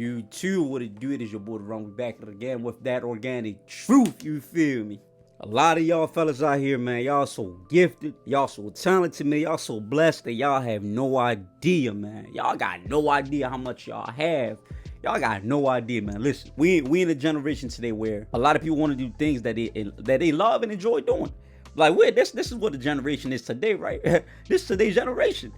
You too, what it do? It is your boy Wrong back at it again with that organic truth. You feel me? A lot of y'all fellas out here, man, y'all so gifted, y'all so talented, man, y'all so blessed that y'all have no idea, man. Y'all got no idea how much y'all have. Y'all got no idea, man. Listen, we in a generation today where a lot of people want to do things that they love and enjoy doing. Like this is what the generation is today, right? This is today's generation.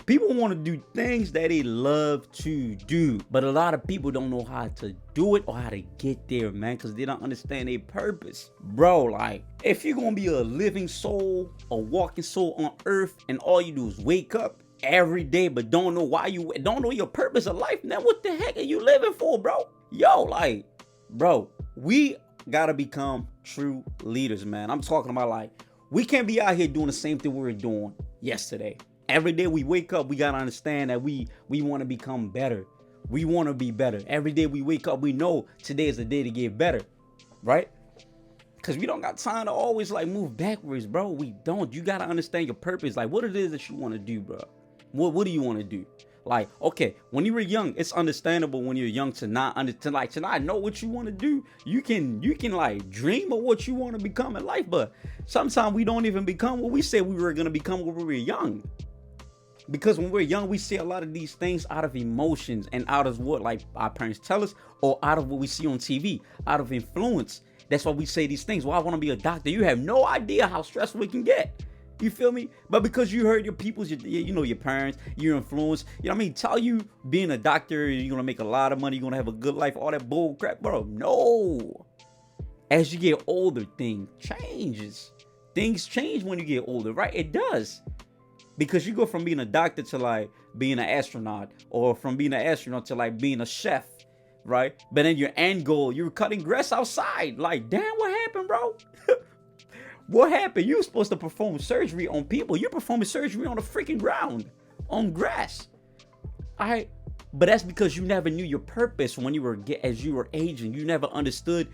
People want to do things that they love to do, but a lot of people don't know how to do it or how to get there, man, because they don't understand their purpose. Bro, like, if you're going to be a living soul, a walking soul on earth, and all you do is wake up every day but don't know why you don't know your purpose of life, then what the heck are you living for, bro? Yo, like, bro, we got to become true leaders, man. I'm talking about, like, we can't be out here doing the same thing we were doing yesterday. Every day we wake up, we gotta understand that we want to become better. We want to be better. Every day we wake up, we know today is the day to get better, right? Because we don't got time to always like move backwards, bro. We don't. You gotta understand your purpose, like what it is that you want to do, bro. What do you want to do? Like, okay, when you were young, it's understandable when you're young to not know what you want to do. You can like dream of what you want to become in life, but sometimes we don't even become what we said we were gonna become when we were young. Because when we're young, we see a lot of these things out of emotions and out of what like our parents tell us, or out of what we see on TV, out of influence. That's why we say these things. Well, I want to be a doctor. You have no idea how stressful it can get. You feel me? But because you heard your people's, your parents, your influence, you know what I mean? Tell you being a doctor, you're going to make a lot of money, you're going to have a good life, all that bull crap, bro. No. As you get older, things changes. Things change when you get older, right? It does. Because you go from being a doctor to like being an astronaut, or from being an astronaut to like being a chef, right? But then your end goal, you're cutting grass outside. Like, damn, what happened, bro? What happened? You were supposed to perform surgery on people. You're performing surgery on the freaking ground, on grass. All right. But that's because you never knew your purpose when you were as you were aging. You never understood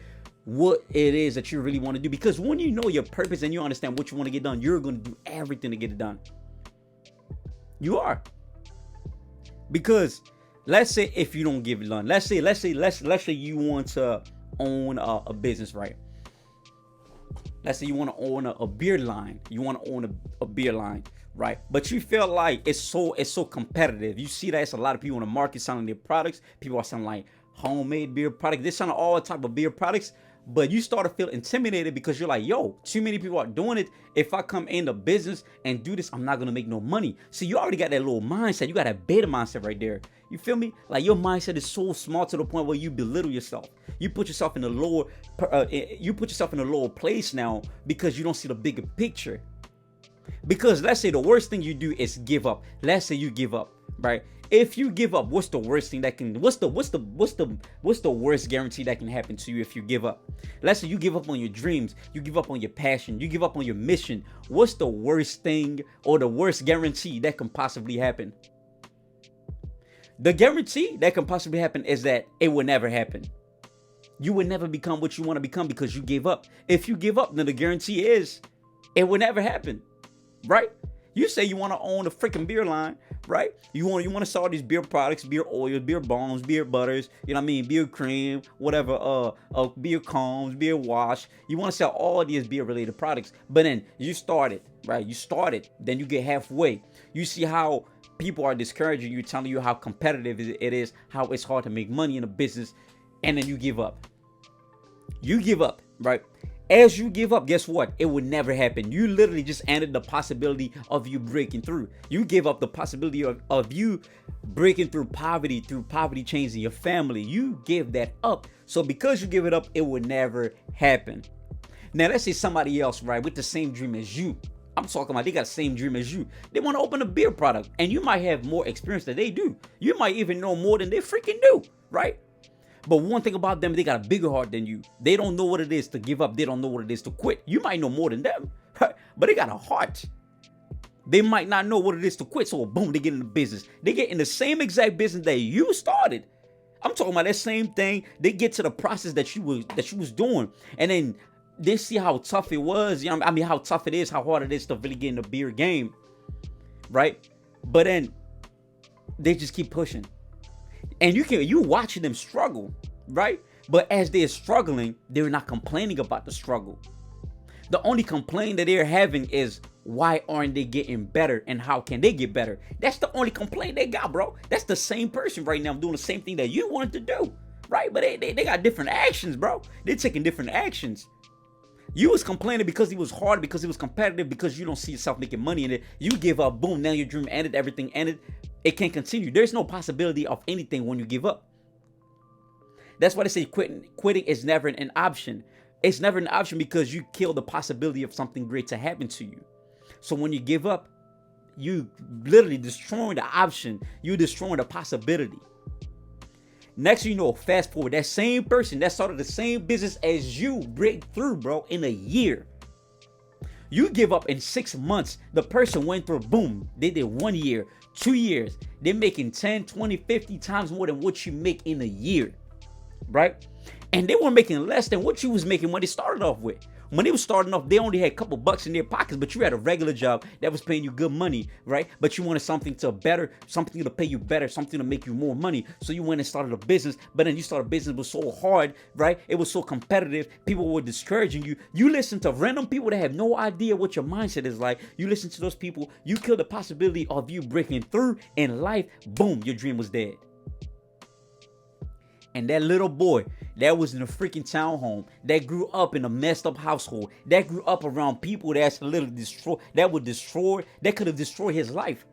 what it is that you really want to do. Because when you know your purpose and you understand what you want to get done, you're going to do everything to get it done. You are. Because let's say if you don't give it done, let's say you want to own a business, right? Let's say you want to own a beer line. You want to own a beer line, right? But you feel like it's so competitive. You see that it's a lot of people in the market selling their products. People are selling like homemade beer products. They're selling all type of beer products. But you start to feel intimidated because you're like, yo, too many people are doing it. If I come in the business and do this, I'm not going to make no money. So you already got that little mindset. You got that beta mindset right there. You feel me? Like your mindset is so small to the point where you belittle yourself. You put yourself in a lower place now because you don't see the bigger picture. Because let's say the worst thing you do is give up. Let's say you give up, right? If you give up, what's the worst thing that can what's the worst guarantee that can happen to you if you give up? Let's say you give up on your dreams, you give up on your passion, you give up on your mission. What's the worst thing or the worst guarantee that can possibly happen? The guarantee that can possibly happen is that it will never happen. You will never become what you want to become because you gave up. If you give up, then the guarantee is it will never happen, right? You say you want to own a freaking beer line, right? You want to sell these beer products, beer oils, beer bombs, beer butters, you know what I mean, beer cream, whatever, beer combs, beer wash. You want to sell all these beer related products, but then you started, right? You started, then you get halfway. You see how people are discouraging you, telling you how competitive it is, how it's hard to make money in a business, and then you give up. You give up, right? As you give up, guess what? It would never happen. You literally just ended the possibility of you breaking through. You gave up the possibility of you breaking through poverty changing your family. You give that up. So because you give it up, it would never happen. Now, let's say somebody else, right, with the same dream as you. I'm talking about they got the same dream as you. They want to open a beer product, and you might have more experience than they do. You might even know more than they freaking do, right? But one thing about them, they got a bigger heart than you. They don't know what it is to give up. They don't know what it is to quit. You might know more than them, right? But they got a heart. They might not know what it is to quit. So boom, they get in the business. They get in the same exact business that you started. I'm talking about that same thing. They get to the process that you was doing, and then they see how tough it was. You know, I mean, how tough it is, how hard it is to really get in the beer game, right? But then they just keep pushing. And you watching them struggle, right? But as they're struggling, they're not complaining about the struggle. The only complaint that they're having is, why aren't they getting better and how can they get better? That's the only complaint they got, bro. That's the same person right now doing the same thing that you wanted to do, right? But they got different actions, bro. They're taking different actions. You was complaining because it was hard, because it was competitive, because you don't see yourself making money in it. You give up, boom, now your dream ended, everything ended. It can't continue. There's no possibility of anything when you give up. That's why they say quitting is never an option. It's never an option because you kill the possibility of something great to happen to you. So when you give up, you literally destroying the option. You're destroying the possibility. Next you know, fast forward, that same person that started the same business as you break through, bro, in a year. You give up in 6 months. The person went through, boom, they did 1 year, 2 years. They're making 10, 20, 50 times more than what you make in a year, right? And they were making less than what you was making when they started off with. When they were starting off, they only had a couple bucks in their pockets, but you had a regular job that was paying you good money, right? But you wanted something to better, something to pay you better, something to make you more money. So you went and started a business, but then you started a business, it was so hard, right? It was so competitive. People were discouraging you. You listen to random people that have no idea what your mindset is like. You listen to those people, you kill the possibility of you breaking through in life. Boom, your dream was dead. And that little boy that was in a freaking townhome, that grew up in a messed up household, that grew up around people that's literally that could have destroyed his life.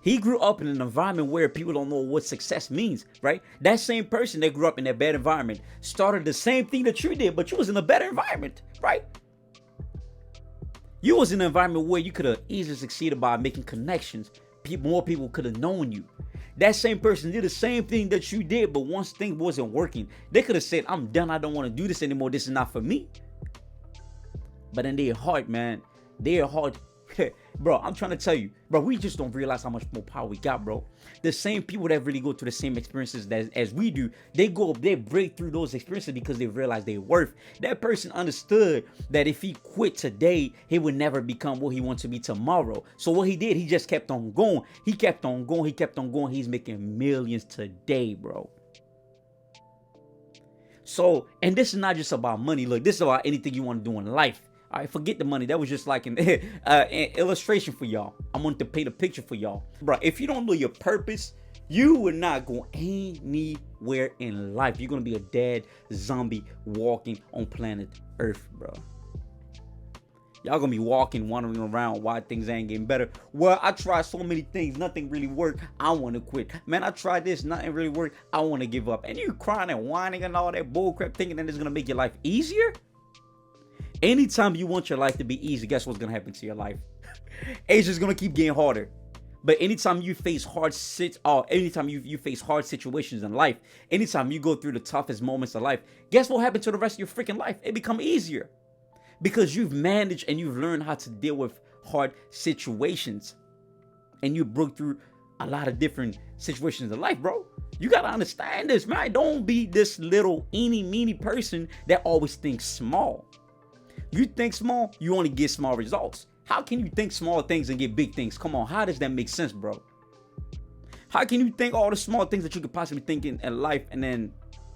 He grew up in an environment where people don't know what success means, right? That same person that grew up in that bad environment started the same thing that you did, but you was in a better environment, right? You was in an environment where you could have easily succeeded by making connections. More people could have known you. That same person did the same thing that you did, but once things wasn't working, they could have said, I'm done, I don't want to do this anymore, this is not for me. But in their heart, man, their heart, bro, I'm trying to tell you, bro, we just don't realize how much more power we got, bro. The same people that really go through the same experiences as we do, they break through those experiences because they realize their worth. That person understood that if he quit today, he would never become what he wants to be tomorrow. So what he did, he just kept on going. He kept on going. He kept on going. He's making millions today, bro. So, and this is not just about money. Look, this is about anything you want to do in life. All right, forget the money. That was just like an illustration for y'all. I wanted to paint a picture for y'all. Bro, if you don't know your purpose, you will not go anywhere in life. You're going to be a dead zombie walking on planet Earth, bro. Y'all going to be wandering around why things ain't getting better. Well, I tried so many things. Nothing really worked. I want to quit. Man, I tried this. Nothing really worked. I want to give up. And you crying and whining and all that bullcrap thinking that it's going to make your life easier? Anytime you want your life to be easy, guess what's going to happen to your life? It's just going to keep getting harder. But anytime you face anytime you face hard situations in life, anytime you go through the toughest moments of life, guess what happens to the rest of your freaking life? It becomes easier. Because you've managed and you've learned how to deal with hard situations. And you broke through a lot of different situations in life, bro. You got to understand this, man. Don't be this little eeny-meeny person that always thinks small. You think small, you only get small results. How can you think small things and get big things? Come on, how does that make sense, bro? How can you think all the small things that you could possibly think in life and then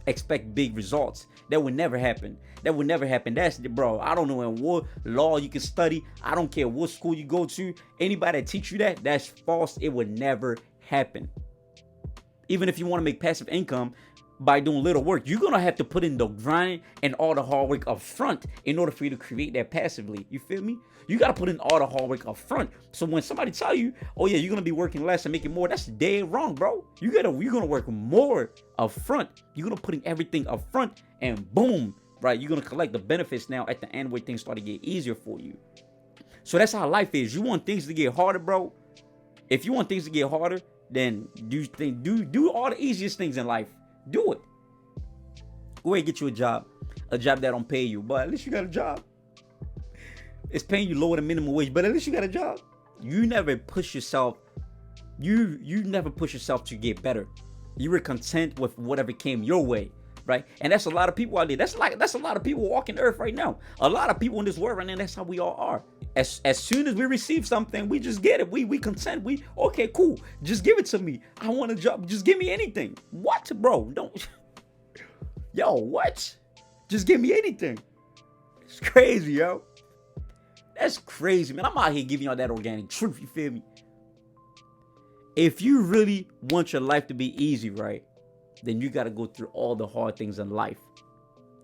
expect big results? That would never happen. That would never happen. That's, bro, I don't know in what law you can study. I don't care what school you go to. Anybody that teach you that, that's false. It would never happen. Even if you want to make passive income by doing little work, you're going to have to put in the grind and all the hard work up front in order for you to create that passively. You feel me? You got to put in all the hard work up front. So when somebody tell you, oh yeah, you're going to be working less and making more, that's dead wrong, bro. You're going to work more up front. You're going to put in everything up front and boom, right? You're going to collect the benefits now at the end where things start to get easier for you. So that's how life is. You want things to get harder, bro? If you want things to get harder, then do all the easiest things in life. Do it. Go ahead and get you a job that don't pay you, but at least you got a job. It's paying you lower than minimum wage, but at least you got a job. You never push yourself. You never push yourself to get better. You were content with whatever came your way, right? And that's a lot of people out there. That's a lot of people walking the earth right now. A lot of people in this world right now. That's how we all are. As soon as we receive something, we just get it. We consent. We okay, cool. Just give it to me. I want a job. Just give me anything. What, bro? Don't. Yo, what? Just give me anything. It's crazy, yo. That's crazy, man. I'm out here giving y'all that organic truth. You feel me? If you really want your life to be easy, right, then you got to go through all the hard things in life.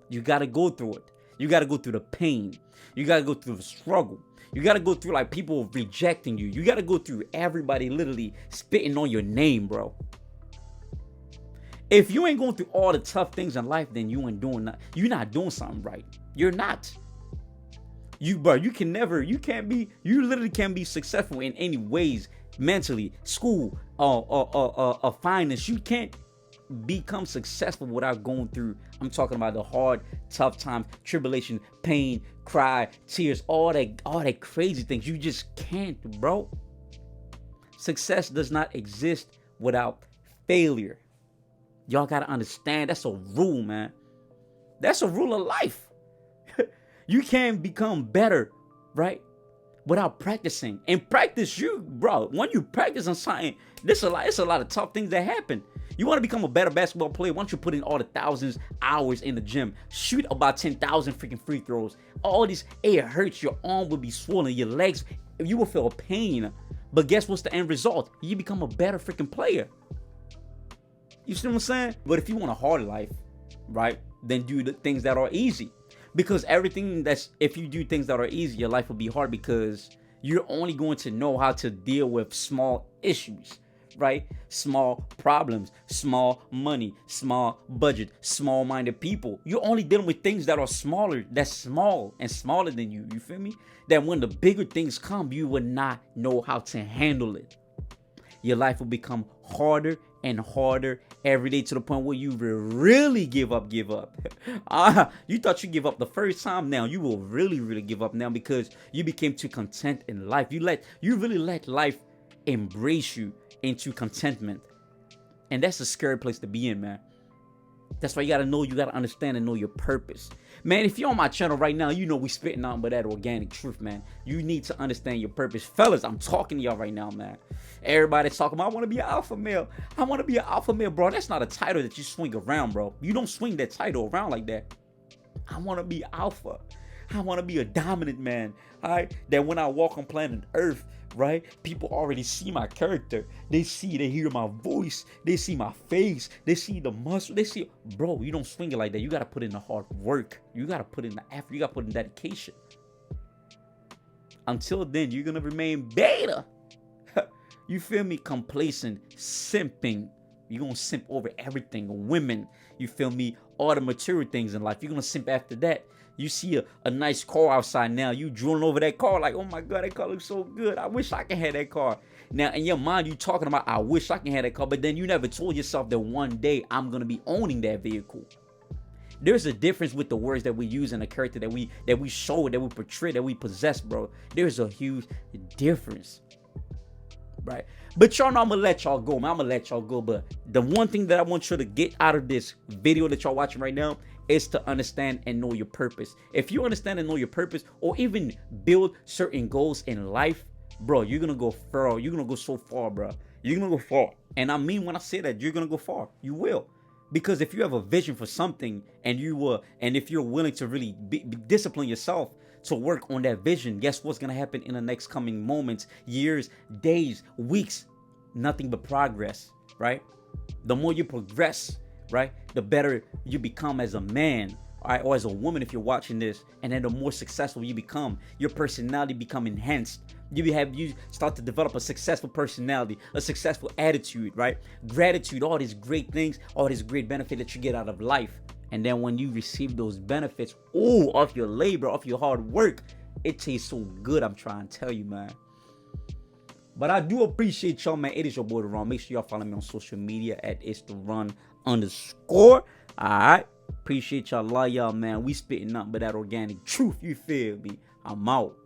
You got to go through it. You got to go through the pain. You got to go through the struggle. You got to go through like people rejecting you. You got to go through everybody literally spitting on your name, bro. If you ain't going through all the tough things in life, then you ain't doing nothing. You're not doing something right. You're not. You literally can't be successful in any ways, mentally, school, finance. You can't become successful without going through, I'm talking about the hard, tough times, tribulation, pain, cry, tears, all that crazy things. You just can't, bro. Success does not exist without failure. Y'all gotta understand, that's a rule, man. That's a rule of life. You can't become better, right, without practicing. And practice, bro, when you practice on something, it's a lot of tough things that happen. You want to become a better basketball player, once you put in all the thousands hours in the gym, shoot about 10,000 freaking free throws, all this, it hurts, your arm will be swollen, your legs, you will feel pain. But guess what's the end result? You become a better freaking player. You see what I'm saying? But if you want a hard life, right, then do the things that are easy. Because if you do things that are easy, your life will be hard, because you're only going to know how to deal with small issues, right? Small problems, small money, small budget, small-minded people. You're only dealing with things that are smaller, that's small and smaller than you. You feel me? That when the bigger things come, you will not know how to handle it. Your life will become harder and harder every day, to the point where you will really give up. You thought you give up the first time. Now you will really give up now, because you became too content in life. You really let life embrace you into contentment. And that's a scary place to be in, man. That's why you gotta understand and know your purpose. Man, if you're on my channel right now, you know we spitting nothing but that organic truth, man. You need to understand your purpose. Fellas, I'm talking to y'all right now, man. Everybody's talking about, I want to be an alpha male. I want to be an alpha male, bro. That's not a title that you swing around, bro. You don't swing that title around like that. I want to be alpha. I want to be a dominant man, all right? That when I walk on planet Earth, right, people already see my character. They hear my voice. They see my face. They see the muscle. They see, bro, you don't swing it like that. You got to put in the hard work. You got to put in the effort. You got to put in dedication. Until then, you're going to remain beta. You feel me? Complacent, simping. You're going to simp over everything. Women, you feel me? All the material things in life. You're going to simp after that. You see a nice car outside now. You drooling over that car like, oh my God, that car looks so good. I wish I could have that car. Now, in your mind, you talking about, I wish I can have that car. But then you never told yourself that one day I'm going to be owning that vehicle. There's a difference with the words that we use and the character that we show, that we portray, that we possess, bro. There's a huge difference. Right? But y'all know I'm gonna let y'all go, man. I'm gonna let y'all go. But the one thing that I want you to get out of this video that y'all watching right now is to understand and know your purpose. If you understand and know your purpose, or even build certain goals in life, bro, you're gonna go far. You're gonna go so far, bro. You're gonna go far. And I mean when I say that, you're gonna go far. You will. Because if you have a vision for something, and if you're willing to really discipline yourself to work on that vision, guess what's gonna happen in the next coming moments, years, days, weeks? Nothing but progress, right? The more you progress, right, the better you become as a man, all right, or as a woman if you're watching this. And then the more successful you become, your personality become enhanced. You start to develop a successful personality, a successful attitude, right? Gratitude, all these great things, all this great benefit that you get out of life. And then when you receive those benefits, of your labor, of your hard work, it tastes so good, I'm trying to tell you, man. But I do appreciate y'all, man. It is your boy, The Run. Make sure y'all follow me on social media at @ItsTheRun_. All right. Appreciate y'all. Love y'all, man. We spitting nothing but that organic truth. You feel me? I'm out.